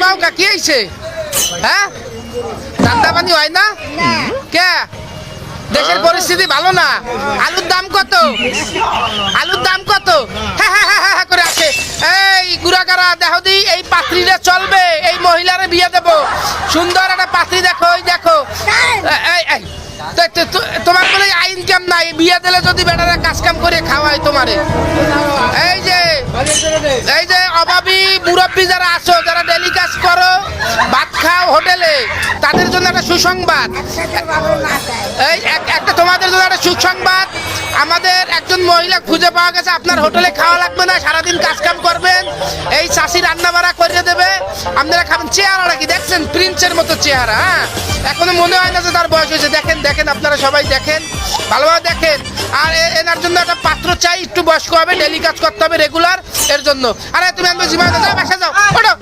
বাউকা কি হয়েছে? হ্যাঁ, ঠান্ডা পানি হয় না কে? দেশের পরিস্থিতি ভালো না। আলুর দাম কত? আলুর দাম কত? হ্যাঁ হ্যাঁ হ্যাঁ হ্যাঁ করে আসে। এই গুড়াগাড়া দেখো দি, এই পাত্রীরা চলবে, এই মহিলারে বিয়ে দেব। সুন্দর একটা পাত্রী দেখো, ওই দেখো। এই এই তোমার বলে আইন কাম নাই, বিয়ে দিলে যদি বেটারা কাজ কাম করে খাওয়ায় তোমারে। এই যে এই যে অভাবী মুরব্বী যারা আছো, যারা ডেলি কাজ করো, ভাত খাও হোটেলে, তাদের জন্য একটা সুসংবাদ। এই একটা তোমাদের জন্য একটা সুসংবাদ, আমাদের একজন মহিলা খুঁজে পাওয়া গেছে। আপনার হোটেলে খাওয়া লাগবে না, সারাদিন কাজ কাম করবেন, এই চাষি রান্না বাড়া করে দেবে, আপনারা খাবেন। চেহারাটা কি দেখছেন? প্রিন্সের মতো চেহারা। হ্যাঁ, এখনো মনে হয় না যে তার বয়স হয়েছে। দেখেন দেখেন, আপনারা সবাই দেখেন, ভালোভাবে দেখেন। আর এনার জন্য একটা পাত্র চাই, একটু বয়স্ক হবে, ডেলি কাজ করতে হবে রেগুলার, এর জন্য। আরে তুমি আমি জীবনে যাও, বাসা যাও, ওঠো।